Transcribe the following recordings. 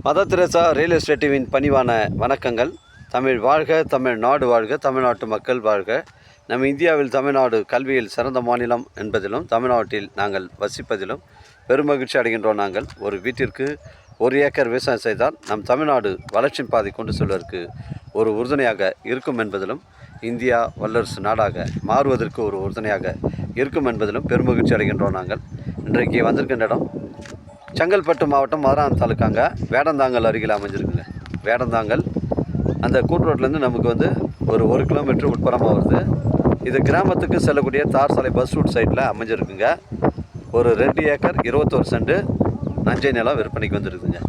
Mother Teresa real estate டிவியின் பணிவான வணக்கங்கள். தமிழ் வாழ்க, தமிழ்நாடு வாழ்க, தமிழ்நாட்டு மக்கள் வாழ்க. நம்ம இந்தியாவில் தமிழ்நாடு கல்வியில் சிறந்த மாநிலம் என்பதிலும் தமிழ்நாட்டில் நாங்கள் வசிப்பதிலும் பெருமகிழ்ச்சி அடைகின்றோம். நாங்கள் ஒரு வீட்டிற்கு 1 ஏக்கர் விவசாயம் செய்தால் நம் தமிழ்நாடு வளர்ச்சியின் பாதை கொண்டு செல்வதற்கு ஒரு உறுதுணையாக இருக்கும் என்பதிலும் இந்தியா வல்லரசு நாடாக மாறுவதற்கு ஒரு உறுதுணையாக இருக்கும் என்பதிலும் பெருமகிழ்ச்சி அடைகின்றோம். நாங்கள் இன்றைக்கு வந்திருக்கின்ற இடம் செங்கல்பட்டு மாவட்டம் மதுராந்தகம் தாலுக்காங்க வேடந்தாங்கல் அருகில் அமைஞ்சிருக்குங்க. வேடந்தாங்கல் அந்த கூட்டுரோட்லேருந்து நமக்கு வந்து ஒரு கிலோமீட்டர் உட்புறமாக வருது. இது கிராமத்துக்கு செல்லக்கூடிய தார் சாலை பஸ் ரூட் சைட்டில் அமைஞ்சிருக்குங்க. ஒரு 2 ஏக்கர் 21 சென்ட் நஞ்சை நிலம் விற்பனைக்கு வந்துருக்குங்க.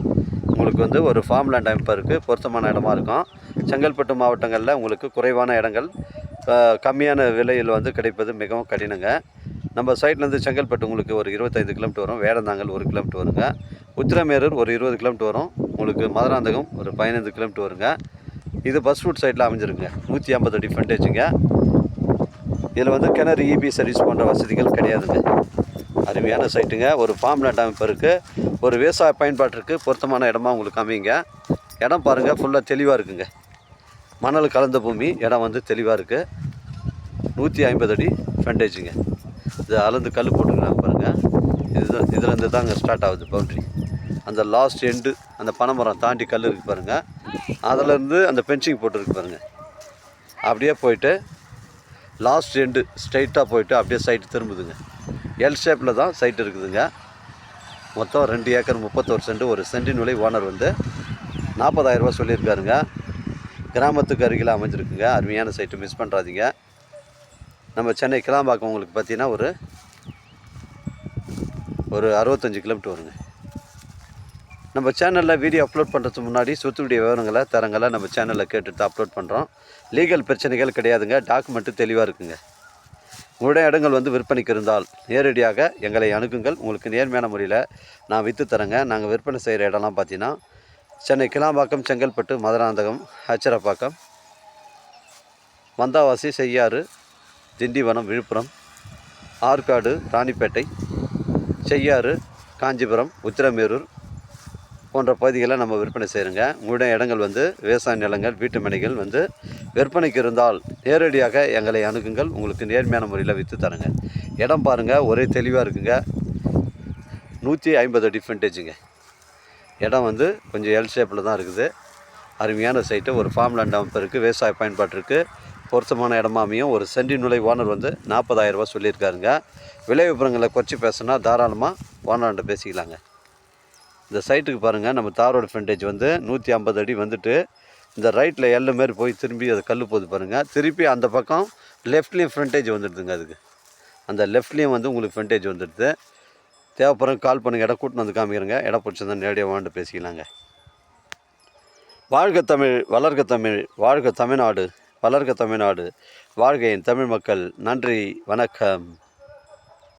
உங்களுக்கு வந்து ஒரு ஃபார்ம் லேண்ட் அமைப்பதற்கு பொருத்தமான இடமா இருக்கும். செங்கல்பட்டு மாவட்டங்களில் உங்களுக்கு குறைவான இடங்கள் கம்மியான விலையில் வந்து கிடைப்பது மிகவும் கடினங்க. நம்ம சைட்லேருந்து செங்கல்பட்டு உங்களுக்கு ஒரு 25 கிலோமீட்டர் வரும். வேடந்தாங்கல் 1 கிலோமீட்டர் வருங்க. உத்திரமேரூர் ஒரு 20 கிலோமீட்டர் வரும். உங்களுக்கு மதுராந்தகம் ஒரு 15 கிலோமீட்டர் வருங்க. இது பஸ் ரூட் சைட்டில் அமைஞ்சிருக்குங்க. 150 அடி ஃப்ரண்டேஜுங்க. இதில் வந்து கிணறு இபி சர்வீஸ் போன்ற வசதிகள் கிடையாதுங்க. அருமையான சைட்டுங்க. ஒரு ஃபார்ம் லேண்ட் அமைப்பு இருக்குது. ஒரு விவசாய பயன்பாட்டிற்கு பொருத்தமான இடமா உங்களுக்கு அமையுங்க. இடம் பாருங்கள், ஃபுல்லாக தெளிவாக இருக்குங்க. மணல் கலந்த பூமி. இடம் வந்து தெளிவாக இருக்குது. 150 அடி ஃப்ரண்டேஜுங்க. இது அளந்து கல் போட்டுக்கிறாங்க பாருங்கள். இதுலேருந்து தாங்க ஸ்டார்ட் ஆகுது பவுண்ட்ரி. அந்த லாஸ்ட் எண்டு அந்த பனைமரம் தாண்டி கல் இருக்குது பாருங்கள். அதிலேருந்து அந்த பென்சிங் போட்டுருக்கு பாருங்கள். அப்படியே போயிட்டு லாஸ்ட் எண்டு ஸ்ட்ரைட்டாக போயிட்டு அப்படியே சைட்டு திரும்புதுங்க. எல் ஷேப்பில் தான் சைட்டு இருக்குதுங்க. மொத்தம் 2 ஏக்கர் 31 சென்ட். ஒரு சென்டின் விலை ஓனர் வந்து 40,000 ரூபா சொல்லியிருக்காருங்க. கிராமத்துக்கு அருகில் அமைஞ்சிருக்குங்க. அருமையான சைட்டு, மிஸ் பண்ணுறாதீங்க. நம்ம சென்னை கிளாம்பாக்கம் உங்களுக்கு பார்த்தீங்கன்னா ஒரு 65 கிலோமீட்டர் வருங்க. நம்ம சேனலில் வீடியோ அப்லோட் பண்ணுறதுக்கு முன்னாடி சொத்துடைய விவரங்களை தரங்களை நம்ம சேனலில் கேட்டுட்டு அப்லோட் பண்ணுறோம். லீகல் பிரச்சனைகள் கிடையாதுங்க. டாக்குமெண்ட்டு தெளிவாக இருக்குங்க. உங்களுடைய இடங்கள் வந்து விற்பனைக்கு இருந்தால் நேரடியாக எங்களை அணுகுங்கள். உங்களுக்கு நேர்மையான முறையில் நான் விற்று தரேங்க. நாங்கள் விற்பனை செய்கிற இடம்லாம் பார்த்தீங்கன்னா சென்னை கிளாம்பாக்கம், செங்கல்பட்டு, மதுராந்தகம், அச்சரப்பாக்கம், வந்தாவாசி, செய்யாறு, திண்டிவனம், விழுப்புரம், ஆற்காடு, ராணிப்பேட்டை, செய்யாறு, காஞ்சிபுரம், உத்திரமேரூர் போன்ற பகுதிகளை நம்ம விற்பனை செய்கிறோங்க. உங்களுடைய இடங்கள் வந்து விவசாய நிலங்கள், வீட்டு மனைகள் வந்து விற்பனைக்கு இருந்தால் நேரடியாக எங்களை அணுகுங்கள். உங்களுக்கு நேர்மையான முறையில் விற்று தரேங்க. இடம் பாருங்கள், ஒரே தெளிவாக இருக்குங்க. 150 அடி ஃப்ரண்டேஜுங்க. இடம் வந்து கொஞ்சம் எல் ஷேப்பில் தான் இருக்குது. அருமையான சைட்டு. ஒரு ஃபார்ம் லேண்ட் அமைப்பு இருக்குது. விவசாய பயன்பாட்டிற்கு பொருத்தமான இடமா அமையும். ஒரு சென்டின் விலை ஓனர் வந்து 40,000 ரூபா சொல்லியிருக்காருங்க. விலை விவரங்களை குறைச்சி பேசுனா தாராளமாக ஓனர்கிட்ட பேசிக்கலாங்க. இந்த சைட்டுக்கு பாருங்கள், நம்ம தாரோட ஃப்ரண்டேஜ் வந்து 150 அடி வந்துட்டு இந்த ரைட்டில் எல்ல மாரி போய் திரும்பி அது கல் போகுது பாருங்கள். திருப்பி அந்த பக்கம் லெஃப்ட்லேயும் ஃப்ரண்டேஜ் வந்துடுதுங்க. அதுக்கு அந்த லெஃப்ட்லேயும் வந்து உங்களுக்கு ஃப்ரண்டேஜ் வந்துடுது. தேவைப்படுறவங்க கால் பண்ணுங்கள். இடம் கூட்டின்னு வந்து காமிக்கிறேங்க. இடம் பிடிச்சிருந்தா நேரடியாக வாங்கிட்டு பேசிக்கலாங்க. வாழ்க தமிழ், வளர்க தமிழ், வாழ்க தமிழ்நாடு, வளர்க தமிழ்நாடு, வாழ்க என் தமிழ் மக்கள். நன்றி, வணக்கம்.